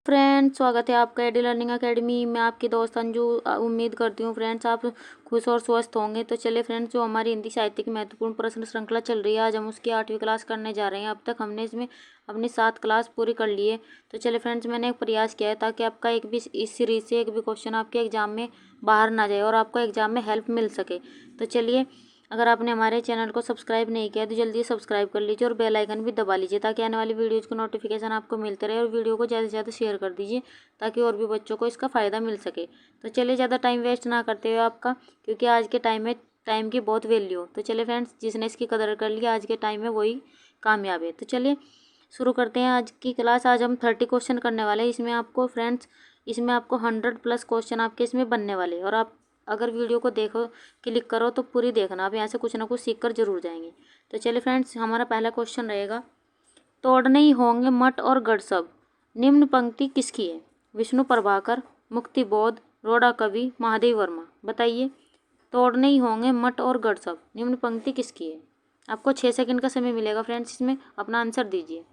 Friends, स्वागत है आपका एडी लर्निंग एकेडमी में। आपकी दोस्त अंजू। उम्मीद करती हूँ फ्रेंड्स आप खुश और स्वस्थ होंगे। तो चलिए फ्रेंड्स, जो हमारी हिंदी साहित्य की महत्वपूर्ण प्रश्न श्रृंखला चल रही है, आज हम उसकी 8वीं क्लास करने जा रहे हैं। अब तक हमने इसमें अपनी 7 क्लास पूरी कर ली है। तो चलिए फ्रेंड्स, मैंने एक प्रयास किया है ताकि आपका एक भी इस सीरीज से एक भी क्वेश्चन आपके एग्जाम में बाहर ना जाए और आपको एग्जाम में हेल्प मिल सके। तो चलिए, अगर आपने हमारे चैनल को सब्सक्राइब नहीं किया तो जल्दी सब्सक्राइब कर लीजिए और बेल आइकन भी दबा लीजिए ताकि आने वाली वीडियोज़ को नोटिफिकेशन आपको मिलते रहे। और वीडियो को ज़्यादा से ज़्यादा शेयर कर दीजिए ताकि और भी बच्चों को इसका फ़ायदा मिल सके। तो चलिए, ज़्यादा टाइम वेस्ट ना करते हुए आपका, क्योंकि आज के टाइम में टाइम की बहुत वैल्यू हो। तो चलिए फ्रेंड्स, जिसने इसकी कदर कर ली आज के टाइम में वही कामयाब है। तो चलिए शुरू करते हैं आज की क्लास। आज हम 30 क्वेश्चन करने वाले हैं। इसमें आपको फ्रेंड्स, इसमें आपको 100+ क्वेश्चन आपके इसमें बनने वाले हैं। और आप अगर वीडियो को देखो, क्लिक करो तो पूरी देखना, आप यहाँ से कुछ ना कुछ सीख कर जरूर जाएंगे। तो चलिए फ्रेंड्स, हमारा पहला क्वेश्चन रहेगा, तोड़ने ही होंगे मठ और गढ़ सब, निम्न पंक्ति किसकी है? विष्णु प्रभाकर, मुक्ति बोध, रोड़ा कवि, महादेव वर्मा। बताइए, तोड़ने ही होंगे मठ और गढ़ सब, निम्न पंक्ति किसकी है? आपको 6 सेकंड का समय मिलेगा फ्रेंड्स, इसमें अपना आंसर दीजिए।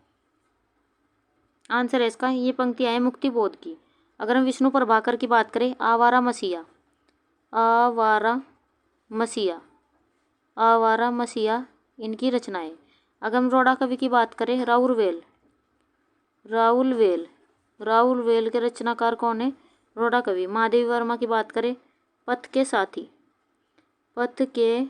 आंसर है इसका, ये पंक्तियाँ हैं मुक्ति बोध की। अगर हम विष्णु प्रभाकर की बात करें, आवारा मसीहा, आवारा मसीहा, आवारा मसीहा इनकी रचनाएं। अगर हम रोड़ा कवि की बात करें, Raul well, Raul well, Raul well के रचनाकार कौन है? रोड़ा कवि। महादेवी वर्मा की बात करें, पथ के साथी, पथ के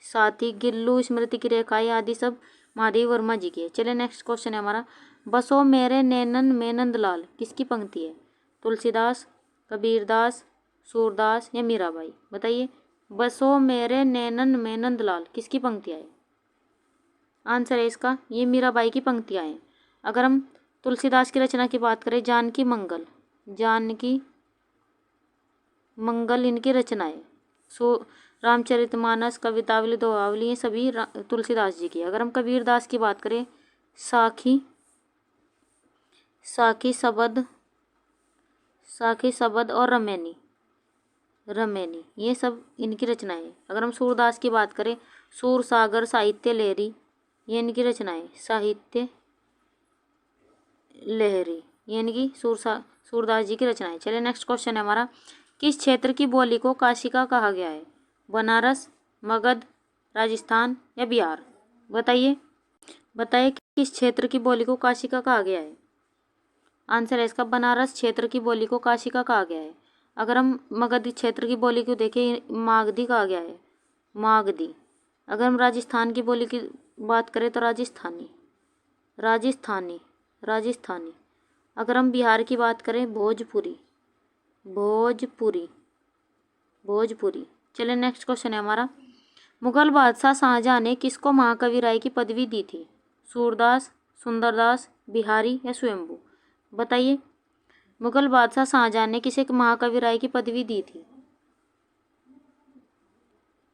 साथी, गिल्लू, स्मृति की रेखाएं आदि सब महादेवी वर्मा जी की है। चलिए नेक्स्ट क्वेश्चन है हमारा, बसो मेरे नैनन में नंदलाल किसकी पंक्ति है? तुलसीदास, कबीरदास, सूरदास या मीराबाई। बताइए, बसो मेरे नैनन में नंदलाल किसकी पंक्तियाँ है? आंसर है इसका, ये मीराबाई की पंक्तियाँ हैं। अगर हम तुलसीदास की रचना की बात करें, जानकी मंगल, जानकी मंगल इनकी रचना है। सो रामचरितमानस, कवितावली, दोहावली, ये सभी तुलसीदास जी की। अगर हम कबीरदास की बात करें, साखी, साखी सबद, साखी सबद और रमैनी, रमैनी, ये सब इनकी रचनाएं। अगर हम सूरदास की बात करें, सूर सागर, साहित्य लहरी, ये इनकी रचनाएं। साहित्य लहरी, ये इनकी सूरदास जी की रचनाएं। चलिए नेक्स्ट क्वेश्चन है हमारा, किस क्षेत्र की बोली को काशिका कहा गया है? बनारस, मगध, राजस्थान या बिहार। बताइए, बताइए किस क्षेत्र की बोली को काशिका कहा गया है? आंसर है इसका, बनारस क्षेत्र की बोली को काशिका कहा गया है। अगर हम मगध क्षेत्र की बोली को देखें, मागधी कहा गया है, मागधी। अगर हम राजस्थान की बोली की बात करें तो राजस्थानी, राजस्थानी, राजस्थानी। अगर हम बिहार की बात करें, भोजपुरी, भोजपुरी, भोजपुरी। चलिए नेक्स्ट क्वेश्चन है हमारा, मुगल बादशाह शाहजहां ने किसको महाकवि राय की पदवी दी थी? सूरदास, सुंदरदास, बिहारी या स्वयंभू। बताइए, मुगल बादशाह शाहजहां ने किसे महाकवि राय की पदवी दी थी?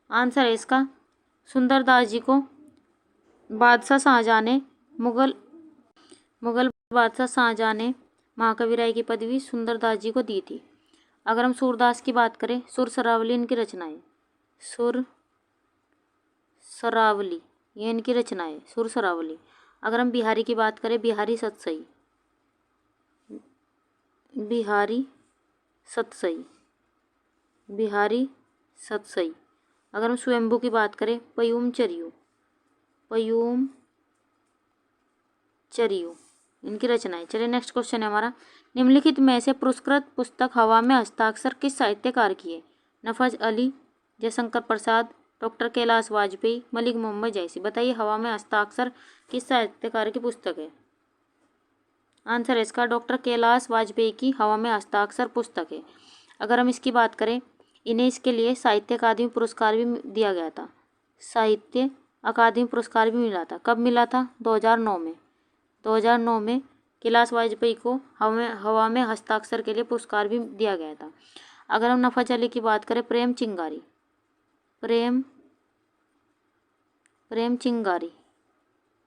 आंसर है इसका, सुंदरदास जी को बादशाह शाहजहां ने मुगल बादशाह शाहजहां ने महाकवि राय की पदवी सुंदरदास जी को दी थी। अगर हम सूरदास की बात करें, सुर सरावली इनकी रचनाएं, सुर सरावली, ये इनकी रचनाएं, सुर सरावली। अगर हम बिहारी की बात करें, बिहारी सतसई, बिहारी सतसई, बिहारी सतसई। अगर हम स्वयंभू की बात करें, पयूम चरियो, पयूम चरियो इनकी रचनाएं। चलिए नेक्स्ट क्वेश्चन है हमारा, निम्नलिखित में से पुरस्कृत पुस्तक हवा में हस्ताक्षर किस साहित्यकार की है? नफज अली, जयशंकर प्रसाद, डॉक्टर कैलाश वाजपेयी, मलिक मोहम्मद जैसी। बताइए, हवा में हस्ताक्षर किस साहित्यकार की पुस्तक है? आंसर है इसका, डॉक्टर कैलाश वाजपेयी की हवा में हस्ताक्षर पुस्तक है। अगर हम इसकी बात करें, इन्हें इसके लिए साहित्य अकादमी पुरस्कार भी दिया गया था, साहित्य अकादमी पुरस्कार भी मिला था। कब मिला था? 2009 में। 2009 में कैलाश वाजपेयी को हवा में हस्ताक्षर के लिए पुरस्कार भी दिया गया था। अगर हम नफज अली की बात करें, प्रेम चिंगारी, प्रेम चिंगारी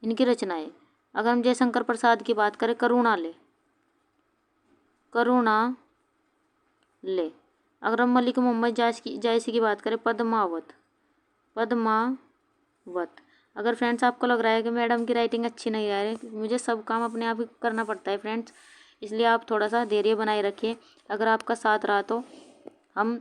इनकी रचनाएं। अगर हम जयशंकर प्रसाद की बात करें, करुणा ले, करुणा ले। अगर हम मलिक मोहम्मद जायसी की बात करें, पद्मावत, पद्मावत। अगर फ्रेंड्स आपको लग रहा है कि मैडम की राइटिंग अच्छी नहीं आ रही, मुझे सब काम अपने आप ही करना पड़ता है फ्रेंड्स, इसलिए आप थोड़ा सा धैर्य बनाए रखिए। अगर आपका साथ रहा तो हम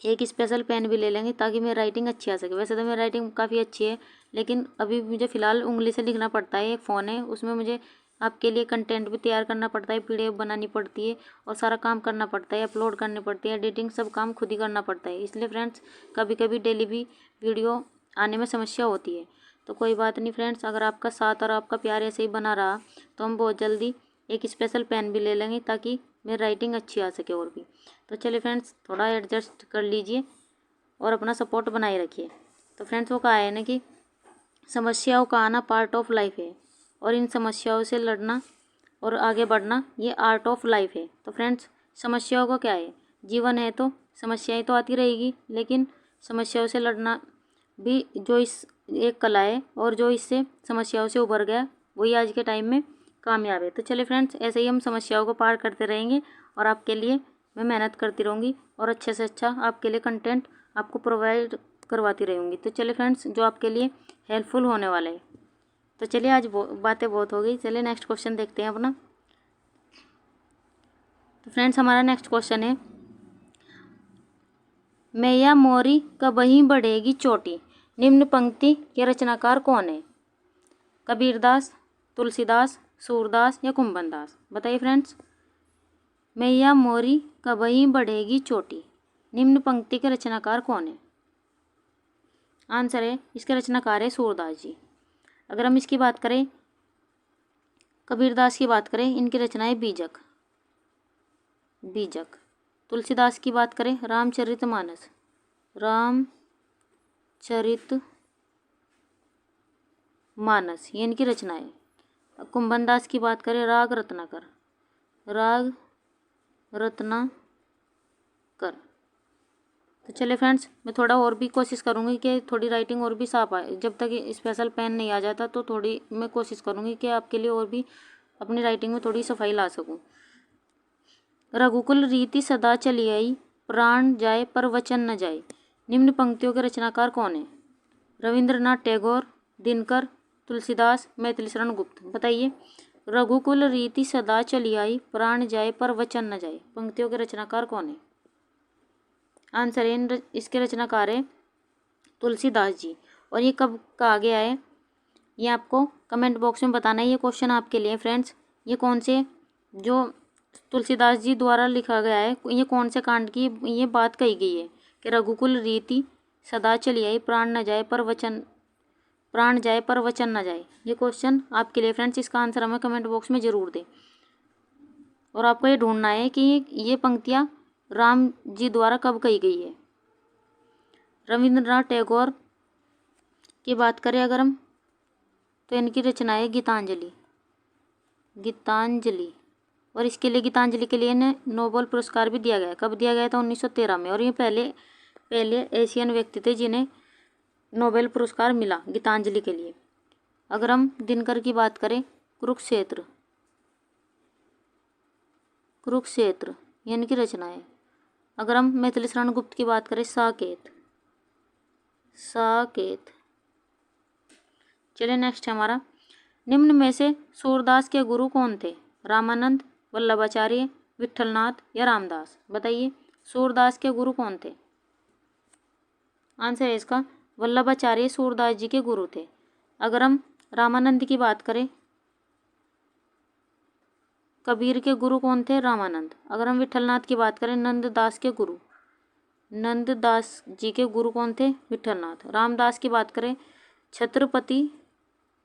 एक स्पेशल पेन भी ले लेंगे ताकि मेरी राइटिंग अच्छी आ सके। वैसे तो मेरी राइटिंग काफ़ी अच्छी है, लेकिन अभी मुझे फ़िलहाल उंगली से लिखना पड़ता है। एक फ़ोन है, उसमें मुझे आपके लिए कंटेंट भी तैयार करना पड़ता है, पीडीएफ बनानी पड़ती है और सारा काम करना पड़ता है, अपलोड करनी पड़ती है, एडिटिंग सब काम खुद ही करना पड़ता है। इसलिए फ्रेंड्स कभी कभी डेली भी वीडियो आने में समस्या होती है। तो कोई बात नहीं फ्रेंड्स, अगर आपका साथ और आपका प्यार ऐसे ही बना रहा तो हम बहुत जल्दी एक स्पेशल पेन भी ले लेंगे ताकि मेरी राइटिंग अच्छी आ सके और भी। तो चलिए फ्रेंड्स थोड़ा एडजस्ट कर लीजिए और अपना सपोर्ट बनाए रखिए। तो फ्रेंड्स वो कहा है ना कि समस्याओं का आना पार्ट ऑफ लाइफ है और इन समस्याओं से लड़ना और आगे बढ़ना ये आर्ट ऑफ लाइफ है। तो फ्रेंड्स समस्याओं का क्या है, जीवन है तो समस्याएं तो आती रहेगी, लेकिन समस्याओं से लड़ना भी जो इस एक कला है और जो इससे समस्याओं से उभर गया वही आज के टाइम में कामयाब है। तो चलिए फ्रेंड्स ऐसे ही हम समस्याओं को पार करते रहेंगे और आपके लिए मैं मेहनत करती रहूँगी और अच्छे से अच्छा आपके लिए कंटेंट आपको प्रोवाइड करवाती रहूँगी। तो चलिए फ्रेंड्स जो आपके लिए हेल्पफुल होने वाला है। तो चलिए आज बातें बहुत हो गई, चलिए नेक्स्ट क्वेश्चन देखते हैं अपना। तो फ्रेंड्स हमारा नेक्स्ट क्वेश्चन है, मैया मोरी कब ही बढ़ेगी चोटी, निम्न पंक्ति के रचनाकार कौन है? कबीरदास, तुलसीदास, सूरदास या कुंभनदास? बताइए फ्रेंड्स। मैया मोरी कब ही बढ़ेगी चोटी, निम्न पंक्ति के रचनाकार कौन है? आंसर है इसके रचनाकार है सूरदास जी। अगर हम इसकी बात करें, कबीरदास की बात करें, इनकी रचना है बीजक। बीजक। तुलसीदास की बात करें, रामचरितमानस। रामचरितमानस ये इनकी रचना है। कुंभनदास की बात करें, राग रत्नाकर। राग रत्नाकर। तो चलिए फ्रेंड्स मैं थोड़ा और भी कोशिश करूँगी कि थोड़ी राइटिंग और भी साफ आए। जब तक स्पेशल पेन नहीं आ जाता तो थोड़ी मैं कोशिश करूँगी कि आपके लिए और भी अपनी राइटिंग में थोड़ी सफाई ला सकूँ। रघुकुल रीति सदा चली आई, प्राण जाए पर वचन न जाए, निम्न पंक्तियों के रचनाकार कौन है? रविंद्रनाथ टैगोर, दिनकर, तुलसीदास, मैथिली शरण गुप्त? बताइए। रघुकुल रीति सदा चली आई, प्राण जाए पर वचन न जाए, पंक्तियों के रचनाकार कौन है? आंसर है इसके रचनाकार है तुलसीदास जी। और ये कब कहा गया है ये आपको कमेंट बॉक्स में बताना है। ये क्वेश्चन आपके लिए फ्रेंड्स, ये कौन से जो तुलसीदास जी द्वारा लिखा गया है, ये कौन से कांड की ये बात कही गई है कि रघुकुल रीति सदा चली आई, प्राण जाए पर वचन न जाए। ये क्वेश्चन आपके लिए फ्रेंड्स, इसका आंसर हमें कमेंट बॉक्स में ज़रूर दें। और आपको ये ढूंढना है कि ये पंक्तियाँ राम जी द्वारा कब कही गई है। रविंद्रनाथ टैगोर की बात करें अगर हम, तो इनकी रचना है गीतांजलि। गीतांजलि। और इसके लिए गीतांजलि के लिए इन्हें नोबेल पुरस्कार भी दिया गया। कब दिया गया था? 1913 में। और ये पहले एशियन व्यक्ति थे जिन्हें नोबेल पुरस्कार मिला गीतांजलि के लिए। अगर हम दिनकर की बात करें, कुरुक्षेत्र ये इनकी रचना है। अगर हम मैथिली शरण गुप्त की बात करें, साकेत। चलिए नेक्स्ट है हमारा, निम्न में से सूरदास के गुरु कौन थे? रामानंद, वल्लभाचार्य, विठलनाथ या रामदास? बताइए सूरदास के गुरु कौन थे? आंसर है इसका वल्लभाचार्य सूरदास जी के गुरु थे। अगर हम रामानंद की बात करें, कबीर के गुरु कौन थे? रामानंद। अगर हम विठलनाथ की बात करें, नंददास जी के गुरु कौन थे? विठलनाथ। रामदास की बात करें,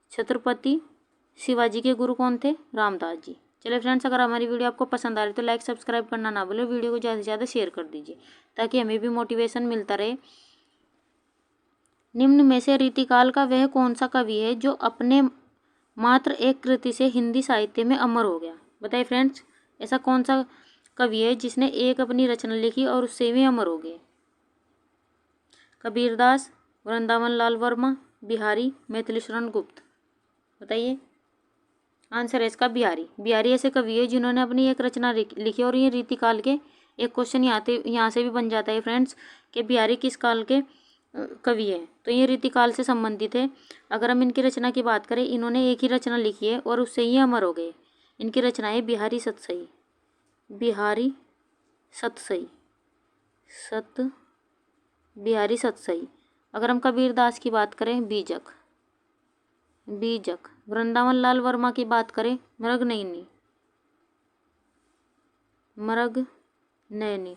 छत्रपति शिवाजी के गुरु कौन थे? रामदास जी। चलिए फ्रेंड्स अगर हमारी वीडियो आपको पसंद आ रही है तो लाइक सब्सक्राइब करना ना भूलें, वीडियो को ज़्यादा से ज़्यादा शेयर कर दीजिए ताकि हमें भी मोटिवेशन मिलता रहे। निम्न में से रीतिकाल का वह कौन सा कवि है जो अपने मात्र एक कृति से हिंदी साहित्य में अमर हो गया? बताइए फ्रेंड्स ऐसा कौन सा कवि है जिसने एक अपनी रचना लिखी और उससे भी अमर हो गए? कबीरदास, वृंदावन लाल वर्मा, बिहारी, मैथिली शरण गुप्त? बताइए। आंसर है इसका बिहारी ऐसे कवि है जिन्होंने अपनी एक रचना लिखी और ये रीतिकाल के, एक क्वेश्चन यहाँ से भी बन जाता है फ्रेंड्स कि बिहारी किस काल के कवि है, तो ये रीतिकाल से संबंधित है। अगर हम इनकी रचना की बात करें, इन्होंने एक ही रचना लिखी है और उससे ही अमर हो गए। इनकी रचनाएं बिहारी सतसई, बिहारी सतसई, बिहारी सतसई। अगर हम कबीरदास की बात करें, बीजक, बीजक। वृंदावन लाल वर्मा की बात करें, मृगनयनी, मृगनयनी,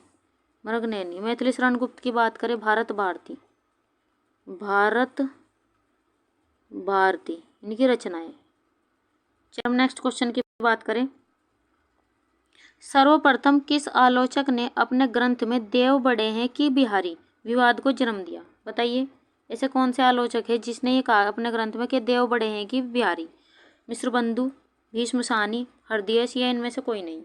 मृगनयनी। मैथिली शरण गुप्त की बात करें, भारत भारती, भारत भारती। इनकी रचनाएं। चलिए हम नेक्स्ट क्वेश्चन की बात करें। सर्वप्रथम किस आलोचक ने अपने ग्रंथ में देव बड़े हैं कि बिहारी विवाद को जन्म दिया? बताइए, ऐसे कौन से आलोचक है जिसने ये कहा अपने ग्रंथ में कि देव बड़े हैं कि बिहारी? मिश्रबंधु, भीष्म साहनी, हरदेश या इनमें से कोई नहीं?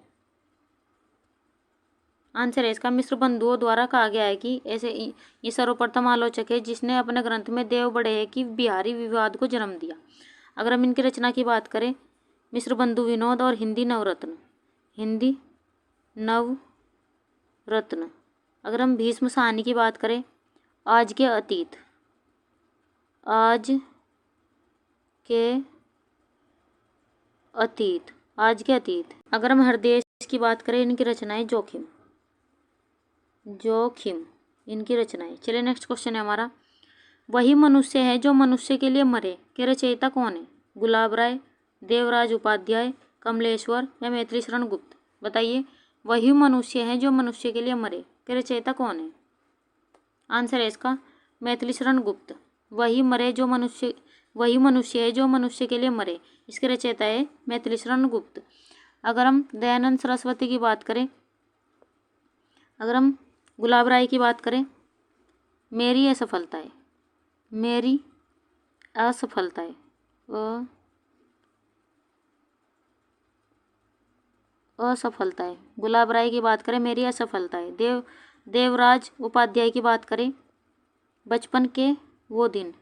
आंसर है इसका मिश्रबंधुओं द्वारा कहा गया है कि ऐसे ये सर्वप्रथम आलोचक है जिसने अपने ग्रंथ में देव बड़े हैं कि बिहारी विवाद को जन्म दिया। अगर हम इनकी रचना की बात करें, मिश्रबंधु विनोद और हिंदी नवरत्न, हिंदी नवरत्न। अगर हम भीष्म साहनी की बात करें, आज के अतीत, आज के अतीत, आज के अतीत। अगर हम हरदेश की बात करें, इनकी रचनाएं जोखिम, जोखिम। इनकी रचनाएं। चलिए नेक्स्ट क्वेश्चन है हमारा, वही मनुष्य है जो मनुष्य के लिए मरे के रचयिता कौन है? गुलाब राय, देवराज उपाध्याय, कमलेश्वर या मैथिली शरण गुप्त? बताइए, वही मनुष्य है जो मनुष्य के लिए मरे के रचयिता कौन है? आंसर है इसका मैथिली शरण गुप्त। वही मरे जो मनुष्य, वही मनुष्य है जो मनुष्य के लिए मरे, इसके रचयिता है मैथिली शरण गुप्त। अगर हम दयानंद सरस्वती की बात करें, अगर हम गुलाब राय की बात करें, मेरी असफलताएं, मेरी असफलताएं, असफलताएं। गुलाब राय की बात करें, मेरी असफलताएं। देवराज उपाध्याय की बात करें, बचपन के वो दिन,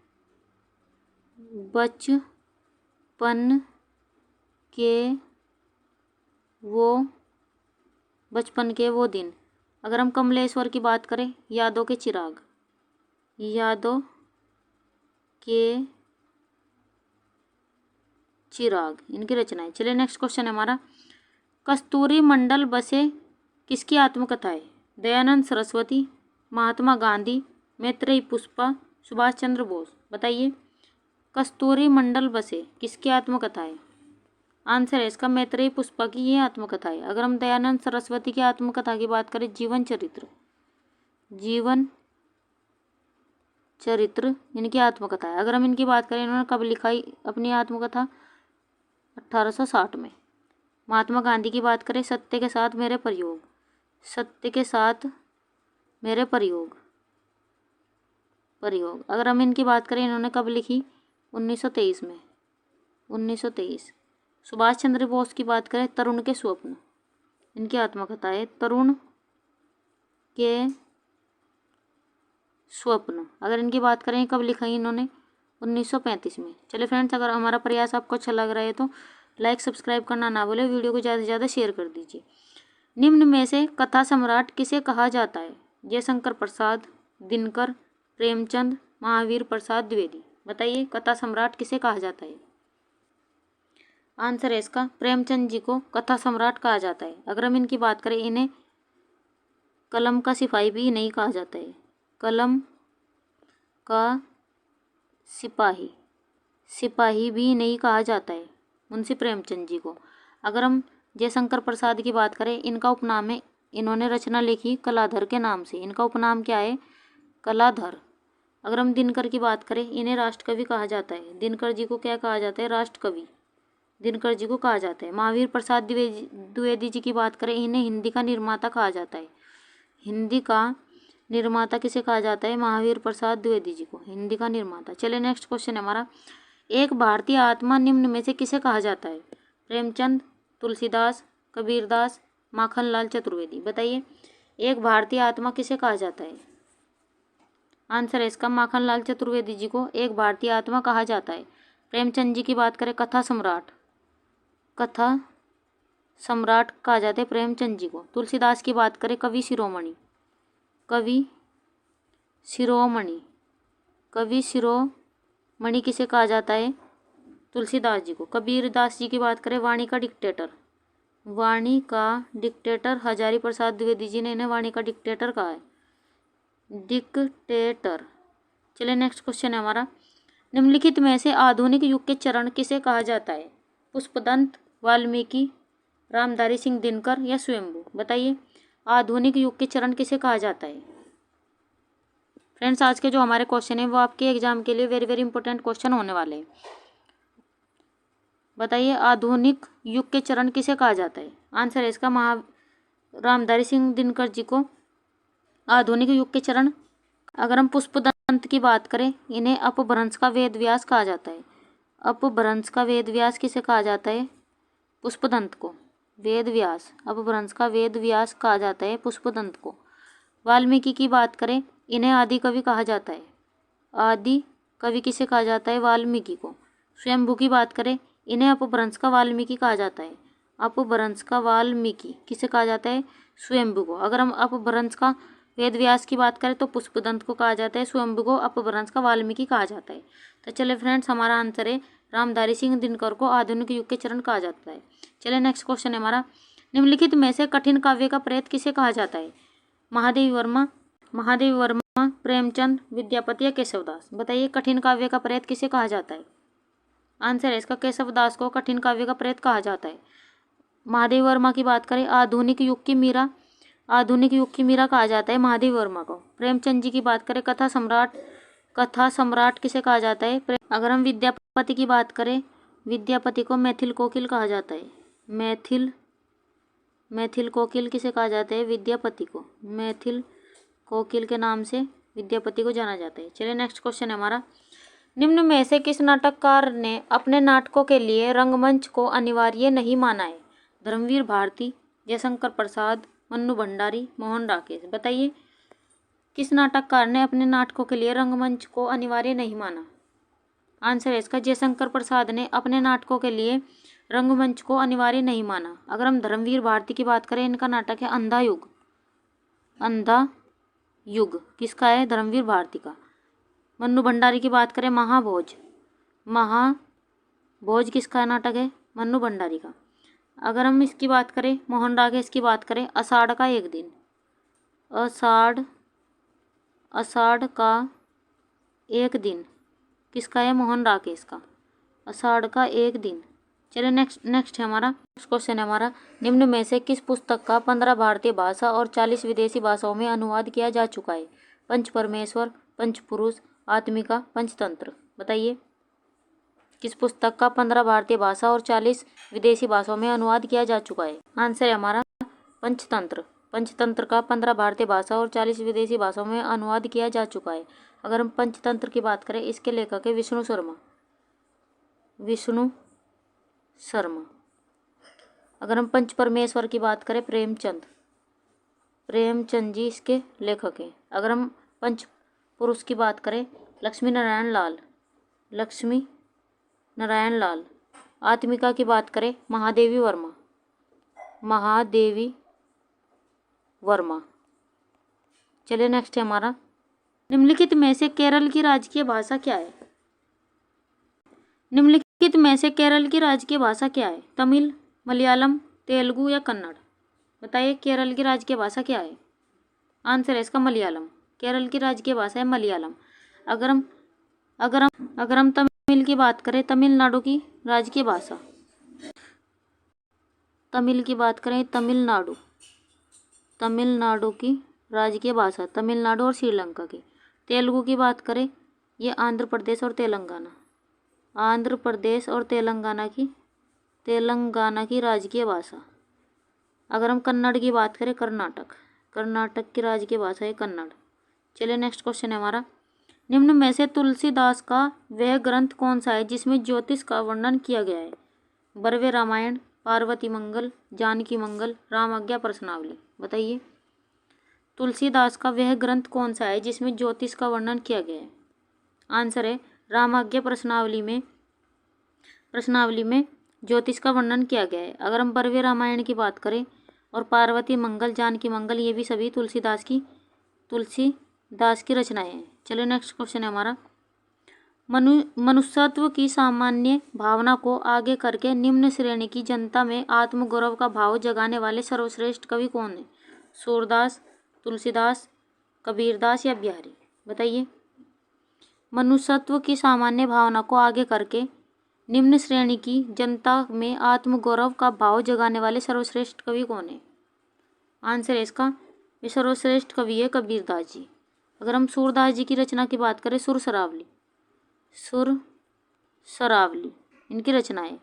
बचपन के वो, बचपन के वो दिन। अगर हम कमलेश्वर की बात करें, यादों के चिराग, यादों के चिराग। इनकी रचनाएं। चलिए नेक्स्ट क्वेश्चन है हमारा, कस्तूरी मंडल बसे किसकी आत्मकथा है? दयानंद सरस्वती, महात्मा गांधी, मैत्रेयी पुष्पा, सुभाष चंद्र बोस? बताइए, कस्तूरी मंडल बसे किसकी आत्मकथा है? आंसर है इसका मैत्रेयी पुष्पा की ये आत्मकथा है। अगर हम दयानंद सरस्वती की आत्मकथा की बात करें, जीवन चरित्र, जीवन चरित्र इनकी आत्मकथा है। अगर हम इनकी बात करें, इन्होंने कब लिखाई अपनी आत्मकथा? 1860 में। महात्मा गांधी की बात करें, सत्य के साथ मेरे प्रयोग, सत्य के साथ मेरे प्रयोग, प्रयोग। अगर हम इनकी बात करें, इन्होंने कब लिखी? 1923 में, 1923। सुभाष चंद्र बोस की बात करें, तरुण के स्वप्न, इनकी आत्मकथा है तरुण के स्वप्न। अगर इनकी बात करें, कब लिखाई इन्होंने? 1935 में। चलिए फ्रेंड्स, अगर हमारा प्रयास आपको अच्छा लग रहा है तो लाइक सब्सक्राइब करना ना भूलें, वीडियो को ज़्यादा से ज़्यादा शेयर कर दीजिए। निम्न में से कथा सम्राट किसे कहा जाता है? जयशंकर प्रसाद, दिनकर, प्रेमचंद, महावीर प्रसाद द्विवेदी? बताइए, कथा सम्राट किसे कहा जाता है? आंसर है इसका प्रेमचंद जी को कथा सम्राट कहा जाता है। अगर हम इनकी बात करें, इन्हें कलम का सिपाही भी नहीं कहा जाता है, कलम का सिपाही, सिपाही भी नहीं कहा जाता है मुंशी प्रेमचंद जी को। अगर हम जयशंकर प्रसाद की बात करें, इनका उपनाम है, इन्होंने रचना लिखी कलाधर के नाम से, इनका उपनाम क्या है? कलाधर। अगर हम दिनकर की बात करें, इन्हें राष्ट्रकवि कहा जाता है। दिनकर जी को क्या कहा जाता है? राष्ट्रकवि, दिनकर जी को कहा जाता है। महावीर प्रसाद द्विवेदी जी की बात करें, इन्हें हिंदी का निर्माता कहा जाता है। हिंदी का निर्माता किसे कहा जाता है? महावीर प्रसाद द्विवेदी जी को, हिंदी का निर्माता। चलिए नेक्स्ट क्वेश्चन है हमारा, एक भारतीय आत्मा निम्न में से किसे कहा जाता है? प्रेमचंद, तुलसीदास, कबीरदास, माखनलाल चतुर्वेदी? बताइए, एक भारतीय आत्मा किसे कहा जाता है? आंसर है इसका माखनलाल चतुर्वेदी जी को एक भारतीय आत्मा कहा जाता है। प्रेमचंद जी की बात करें, कथा सम्राट, कथा सम्राट कहा जाता है प्रेमचंद जी को। तुलसीदास की बात करें, कवि शिरोमणि, कवि शिरोमणि, कवि शिरोमणि किसे कहा जाता है? तुलसीदास जी को। कबीरदास जी की बात करें, वाणी का डिक्टेटर, वाणी का डिक्टेटर हजारी प्रसाद द्विवेदी जी ने इन्हें वाणी का डिक्टेटर कहा है, डिक्टेटर। चलिए नेक्स्ट क्वेश्चन है हमारा, निम्नलिखित में से आधुनिक युग के चरण किसे कहा जाता है? पुष्पदंत, वाल्मीकि, रामधारी सिंह दिनकर या स्वयंभू? बताइए आधुनिक युग के चरण किसे कहा जाता है? फ्रेंड्स आज के जो हमारे क्वेश्चन है वो आपके एग्जाम के लिए वेरी वेरी इंपॉर्टेंट क्वेश्चन होने वाले हैं। बताइए आधुनिक युग के चरण किसे कहा जाता है? आंसर है इसका रामधारी सिंह दिनकर जी को आधुनिक युग के चरण। अगर हम पुष्पदंत की बात करें, इन्हें अपभ्रंश का वेद व्यास कहा जाता है। अपभ्रंश का वेद व्यास किसे कहा जाता है? पुष्पदंत को। वेद व्यास, अपभ्रंश का वेद व्यास कहा जाता है पुष्पदंत को। वाल्मीकि की बात करें, इन्हें आदि कवि कहा जाता है। आदि कवि किसे कहा जाता है? वाल्मीकि को। स्वयंभू की बात करें, इन्हें अपभ्रंश का वाल्मीकि कहा जाता है। अपभ्रंश का वाल्मीकि किसे कहा जाता है? स्वयंभू को। अगर हम अपभ्रंश का वेद व्यास की बात करें तो पुष्पदंत को कहा जाता है, स्वयंभू को अपभ्रंश का वाल्मीकि कहा जाता है। तो चलिए फ्रेंड्स हमारा आंसर है रामधारी सिंह दिनकर को आधुनिक युग के चरण कहा जाता है। चलिए नेक्स्ट क्वेश्चन है हमारा, निम्नलिखित में से कठिन काव्य का प्रेत किसे कहा जाता है? महादेवी वर्मा, प्रेमचंद, विद्यापति या केशवदास? बताइए कठिन काव्य का प्रेत किसे कहा जाता है? आंसर है इसका केशवदास को कठिन काव्य का प्रेत कहा जाता है। महादेवी वर्मा की बात करें, आधुनिक युग की मीरा कहा जाता है महादेवी वर्मा को। प्रेमचंद जी की बात करें, कथा सम्राट किसे कहा जाता है? अगर हम विद्यापति की बात करें, विद्यापति को मैथिल कोकिल कहा जाता है। मैथिल कोकिल किसे कहा जाता है? विद्यापति को। मैथिल कोकिल के नाम से विद्यापति को जाना जाता है। चलिए नेक्स्ट क्वेश्चन है हमारा, निम्न में से किस नाटककार ने अपने नाटकों के लिए रंगमंच को अनिवार्य नहीं माना है? धर्मवीर भारती, जयशंकर प्रसाद, मन्नू भंडारी, मोहन राकेश? बताइए किस नाटककार ने अपने नाटकों के लिए रंगमंच को अनिवार्य नहीं माना? आंसर है इसका जयशंकर प्रसाद ने अपने नाटकों के लिए रंगमंच को अनिवार्य नहीं माना। अगर हम धर्मवीर भारती की बात करें, इनका नाटक है अंधा युग किसका है? धर्मवीर भारती का। मन्नू भंडारी की बात करें, महाभोज किसका नाटक है? मन्नू भंडारी का। अगर हम इसकी बात करें, मोहन राकेश की बात करें, आषाढ़ का एक दिन किसका है? मोहन राकेश का। आषाढ़ का एक दिन। चलिए नेक्स्ट है हमारा क्वेश्चन है हमारा, निम्न में से किस पुस्तक का 15 भारतीय भाषा और 40 विदेशी भाषाओं में अनुवाद किया जा चुका है? पंच परमेश्वर, पंचपुरुष, आत्मिका, पंचतंत्र? बताइए किस पुस्तक का 15 भारतीय भाषा और 40 विदेशी भाषाओं में अनुवाद किया जा चुका है? आंसर है हमारा पंचतंत्र का 15 भारतीय भाषा और 40 विदेशी भाषाओं में अनुवाद किया जा चुका है। अगर हम पंचतंत्र की बात करें, इसके लेखक है विष्णु शर्मा। अगर हम पंच परमेश्वर की बात करें, प्रेमचंद जी इसके लेखक हैं। अगर हम पंच पुरुष की बात करें, लक्ष्मी नारायण लाल। आत्मिका की बात करें, महादेवी वर्मा। चलिए नेक्स्ट है हमारा, निम्नलिखित में से केरल की राजकीय भाषा क्या है? तमिल, मलयालम, तेलुगु या कन्नड़? बताइए केरल की राजकीय भाषा क्या है? आंसर है इसका मलयालम। केरल की राजकीय भाषा है मलयालम। अगर हम तमिल की बात करें, तमिलनाडु की राजकीय भाषा, तमिलनाडु की राजकीय भाषा तमिलनाडु और श्रीलंका की। तेलुगु की बात करें, ये आंध्र प्रदेश और तेलंगाना की राजकीय भाषा। अगर हम कन्नड़ की बात करें, कर्नाटक की राजकीय भाषा है कन्नड़। चलिए नेक्स्ट क्वेश्चन है हमारा, निम्न में से तुलसीदास का वह ग्रंथ कौन सा है जिसमें ज्योतिष का वर्णन किया गया है? बरवे रामायण, पार्वती मंगल, जानकी मंगल, रामाज्ञा प्रश्नावली? बताइए तुलसीदास का वह ग्रंथ कौन सा है जिसमें ज्योतिष का वर्णन किया गया है? आंसर है रामाज्ञा प्रश्नावली में ज्योतिष का वर्णन किया गया है। अगर हम बरवे रामायण की बात करें और पार्वती मंगल, जानकी मंगल, ये भी सभी तुलसीदास की रचनाएं हैं। चलिए नेक्स्ट क्वेश्चन है हमारा, मनुष्यत्व की सामान्य भावना को आगे करके निम्न श्रेणी की जनता में आत्मगौरव का भाव जगाने वाले सर्वश्रेष्ठ कवि कौन है? सूरदास, तुलसीदास, कबीरदास या बिहारी? बताइए। मनुष्यत्व की सामान्य भावना को आगे करके निम्न श्रेणी की जनता में आत्मगौरव का भाव जगाने वाले सर्वश्रेष्ठ कवि कौन है? आंसर है इसका, ये सर्वश्रेष्ठ कवि है कबीरदास जी। अगर हम सूरदास जी की रचना की बात करें, सुर सरावली इनकी रचना है।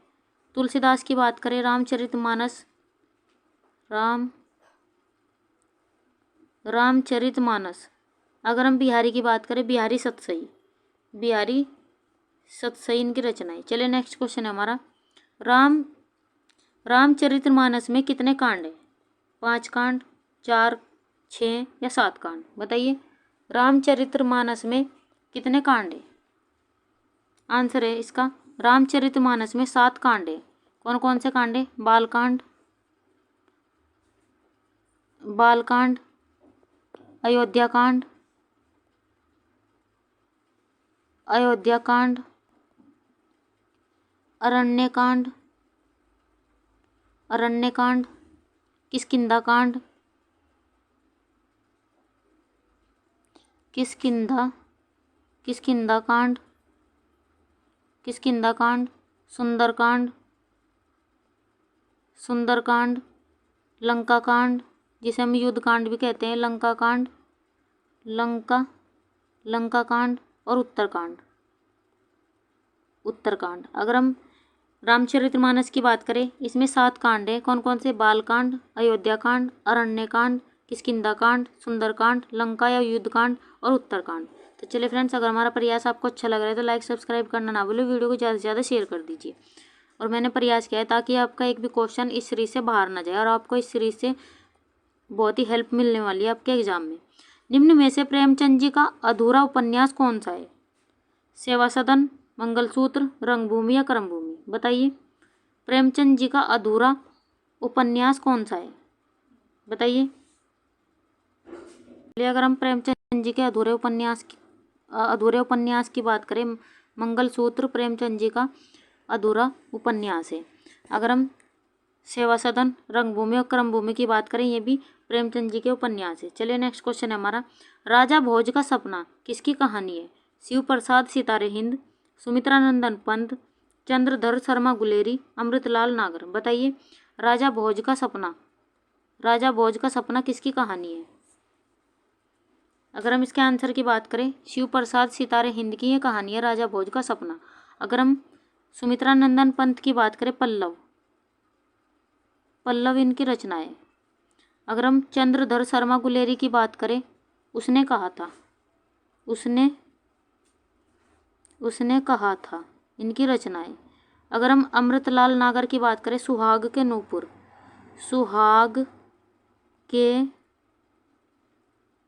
तुलसीदास की बात करें, रामचरितमानस। अगर हम बिहारी की बात करें, बिहारी सतसई इनकी रचना है। चलिए नेक्स्ट क्वेश्चन है हमारा, रामचरितमानस में कितने कांड है? 5 कांड, 4, 6 या 7 कांड? बताइए। रामचरितमानस में कितने कांड है? आंसर है इसका, रामचरितमानस में 7 कांड है। कौन कौन से कांड है? बालकांड, अयोध्याकांड, अरण्यकांड, किष्किंधाकांड, सुंदरकांड, लंकाकांड, जिसे हम युद्धकांड भी कहते हैं, लंकाकांड और उत्तरकांड। अगर हम रामचरितमानस की बात करें, इसमें 7 कांड है। कौन कौन से? बालकांड, अयोध्याकांड, अरण्यकांड, किष्किंधाकांड, सुंदरकांड, लंका या युद्धकांड और उत्तरकांड। तो चलिए फ्रेंड्स, अगर हमारा प्रयास आपको अच्छा लग रहा है तो लाइक सब्सक्राइब करना ना भूलें, वीडियो को ज़्यादा से ज़्यादा शेयर कर दीजिए। और मैंने प्रयास किया है ताकि आपका एक भी क्वेश्चन इस सीरीज से बाहर ना जाए और आपको इस सीरीज से बहुत ही हेल्प मिलने वाली है आपके एग्जाम में। निम्न में से प्रेमचंद जी का अधूरा उपन्यास कौन सा है? सेवा सदन, मंगलसूत्र, रंगभूमि या कर्मभूमि? बताइए। प्रेमचंद जी का अधूरा उपन्यास कौन सा है? बताइए। अगर हम प्रेमचंद जी के अधूरे उपन्यास की बात करें, मंगलसूत्र प्रेमचंद जी का अधूरा उपन्यास है। अगर हम सेवा सदन, रंगभूमि और कर्मभूमि की बात करें, ये भी प्रेमचंद जी के उपन्यास है। चलिए नेक्स्ट क्वेश्चन है हमारा, राजा भोज का सपना किसकी कहानी है? शिव प्रसाद सितारे हिंद, सुमित्रा नंदन पंत, चंद्रधर शर्मा गुलेरी, अमृतलाल नागर? बताइए। राजा भोज का सपना किसकी कहानी है? अगर हम इसके आंसर की बात करें, शिव प्रसाद सितारे हिंद की ये कहानी है राजा भोज का सपना। अगर हम सुमित्रा नंदन पंत की बात करें, पल्लव इनकी रचना है। अगर हम चंद्रधर शर्मा गुलेरी की बात करें, उसने कहा था इनकी रचना है। अगर हम अमृतलाल नागर की बात करें, सुहाग के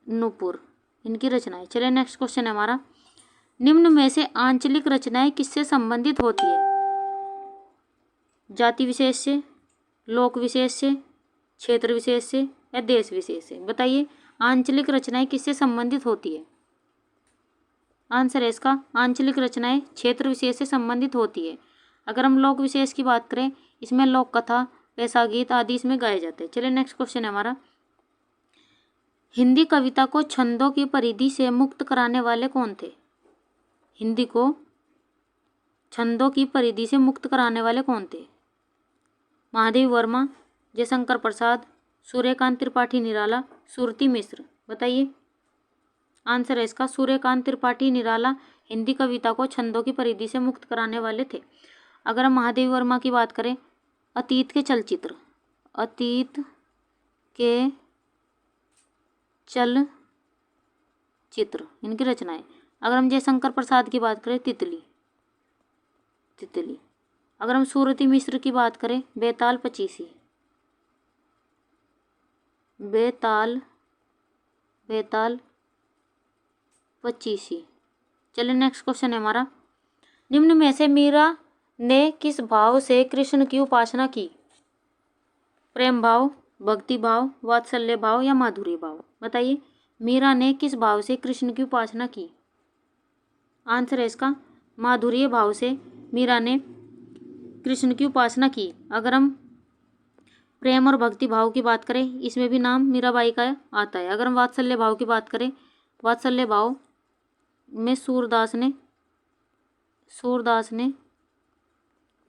नूपुर इनकी रचना है। चलिए नेक्स्ट क्वेश्चन है हमारा, निम्न में से आंचलिक रचनाएं किससे संबंधित होती है? जाति विशेष से, लोक विशेष से, क्षेत्र विशेष से या देश विशेष से? बताइए। आंचलिक रचनाएं किससे संबंधित होती है? आंसर है इसका, आंचलिक रचनाएं क्षेत्र विशेष से संबंधित होती है। अगर हम लोक विशेष की बात करें, इसमें लोक कथा, पैसा गीत आदि इसमें गाए जाते हैं। चलिए नेक्स्ट क्वेश्चन है हमारा, हिंदी कविता को छंदों की परिधि से मुक्त कराने वाले कौन थे? हिंदी को छंदों की परिधि से मुक्त कराने वाले कौन थे? महादेवी वर्मा, जयशंकर प्रसाद, सूर्यकांत त्रिपाठी निराला, सुरती मिश्र? बताइए। आंसर है इसका, सूर्यकांत त्रिपाठी निराला हिंदी कविता को छंदों की परिधि से मुक्त कराने वाले थे। अगर हम महादेवी वर्मा की बात करें, अतीत के चलचित्र इनकी रचना है। अगर हम जयशंकर प्रसाद की बात करें, तितली। अगर हम सुरती मिश्र की बात करें, बेताल पचीसी। चलिए नेक्स्ट क्वेश्चन है हमारा, निम्न में से मीरा ने किस भाव से कृष्ण की उपासना की? प्रेम भाव, भक्ति भाव, वात्सल्य भाव या माधुर्य भाव? बताइए। मीरा ने किस भाव से कृष्ण की उपासना की? आंसर है इसका, माधुर्य भाव से मीरा ने कृष्ण की उपासना की। अगर हम प्रेम और भक्ति भाव की बात करें, इसमें भी नाम मीराबाई का आता है। अगर हम वात्सल्य भाव की बात करें, वात्सल्य भाव में सूरदास ने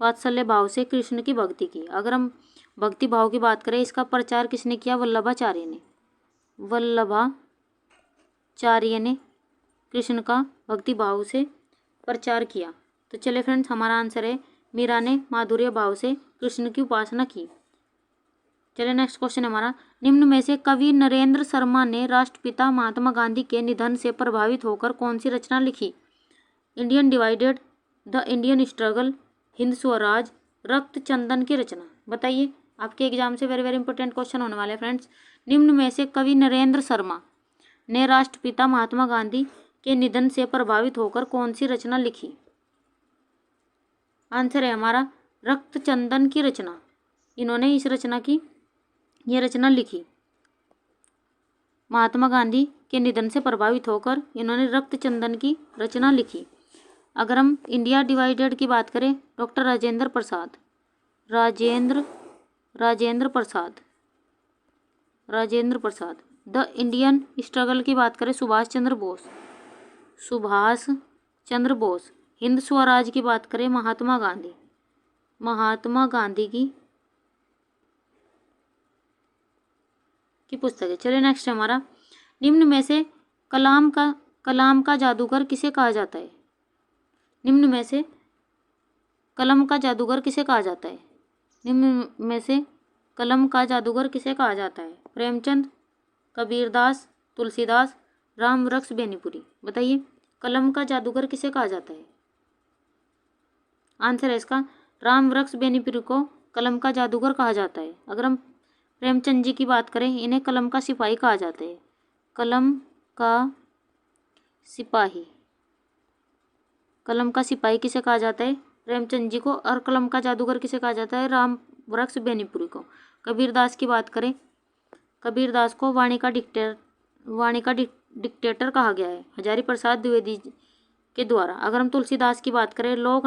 वात्सल्य भाव से कृष्ण की भक्ति की। अगर हम भक्ति भाव की बात करें, इसका प्रचार किसने किया? वल्लभाचार्य ने कृष्ण का भक्ति भाव से प्रचार किया। तो चलिए फ्रेंड्स, हमारा आंसर है मीरा ने माधुर्य भाव से कृष्ण की उपासना की। चलिए नेक्स्ट क्वेश्चन हमारा, निम्न में से कवि नरेंद्र शर्मा ने राष्ट्रपिता महात्मा गांधी के निधन से प्रभावित होकर कौन सी रचना लिखी? Indian divided, the Indian struggle, Hind Swaraj, रक्त चंदन की रचना। बताइए, आपके एग्जाम से वेरी वेरी इंपॉर्टेंट क्वेश्चन होने वाले हैं फ्रेंड्स। निम्न में से कवि नरेंद्र शर्मा ने राष्ट्रपिता महात्मा गांधी के निधन से प्रभावित होकर कौन सी रचना लिखी? आंसर है हमारा रक्त चंदन की रचना। इन्होंने ये रचना लिखी। महात्मा गांधी के निधन से प्रभावित होकर इन्होंने रक्त चंदन की रचना लिखी। अगर हम इंडिया डिवाइडेड की बात करें, doctor Rajendra Prasad. The Indian struggle की बात करें, सुभाष चंद्र बोस। हिंद स्वराज की बात करें, महात्मा गांधी की पुस्तक है। चलिए नेक्स्ट है हमारा, निम्न में से कलाम का जादूगर किसे कहा जाता है? निम्न में से कलम का जादूगर किसे कहा जाता है? निम्न में से कलम का जादूगर किसे कहा जाता है? प्रेमचंद, कबीरदास, तुलसीदास, रामवृक्ष बेनीपुरी। बताइए, कलम का जादूगर किसे कहा जाता है? आंसर है इसका रामवृक्ष बेनीपुरी को कलम का जादूगर कहा जाता है। अगर हम प्रेमचंद जी की बात करें, इन्हें कलम का सिपाही कहा जाता है। कलम का सिपाही किसे कहा जाता है? प्रेमचंद जी को। और कलम का जादूगर किसे कहा जाता है? रामवृक्ष बेनीपुरी को। कबीरदास की बात करें, कबीरदास को वाणी का डिक्टेटर कहा गया है हजारी प्रसाद द्विवेदी के द्वारा। अगर हम तुलसीदास की बात करें, लोक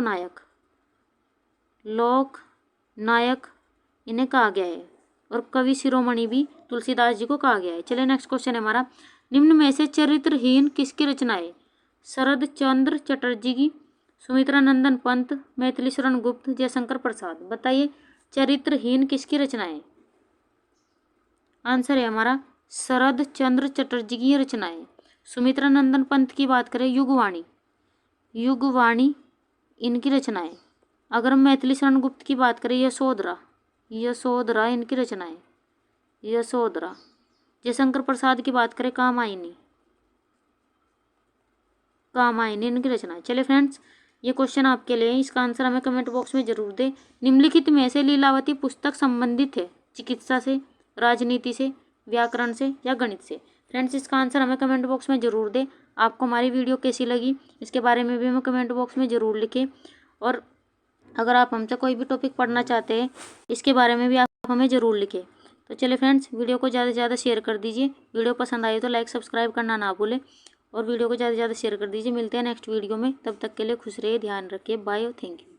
नायक इन्हें कहा गया है। और कवि शिरोमणि भी तुलसीदास जी को कहा गया है। चलिए नेक्स्ट क्वेश्चन है हमारा, निम्न में से चरित्रहीन किसकी रचना है? शरद चंद्र चटर्जी की, सुमित्रा नंदन पंत, मैथिली शरण गुप्त, जयशंकर प्रसाद। बताइए, चरित्रहीन किसकी रचना है? आंसर है हमारा शरद चंद्र चटर्जी की रचना है। सुमित्रा नंदन पंत की बात करें, युगवाणी इनकी रचना है। अगर हम मैथिली शरण गुप्त की बात करें, यशोधरा इनकी रचना है। जयशंकर प्रसाद की बात करें, कामायनी इनकी रचना है। चलिए फ्रेंड्स, ये क्वेश्चन आपके लिए है, इसका आंसर हमें कमेंट बॉक्स में जरूर दें। निम्नलिखित में से लीलावती पुस्तक संबंधित है चिकित्सा से, राजनीति से, व्याकरण से या गणित से? फ्रेंड्स, इसका आंसर हमें कमेंट बॉक्स में ज़रूर दें। आपको हमारी वीडियो कैसी लगी, इसके बारे में भी हमें कमेंट बॉक्स में ज़रूर लिखें। और अगर आप हमसे कोई भी टॉपिक पढ़ना चाहते हैं, इसके बारे में भी आप हमें ज़रूर लिखें। तो चलिए फ्रेंड्स, वीडियो को ज़्यादा से ज़्यादा शेयर कर दीजिए। वीडियो पसंद आई तो लाइक सब्सक्राइब करना ना भूलें और वीडियो को ज़्यादा से ज़्यादा शेयर कर दीजिए। मिलते हैं नेक्स्ट वीडियो में, तब तक के लिए खुश रहिए, ध्यान रखिए, बाय, थैंक यू।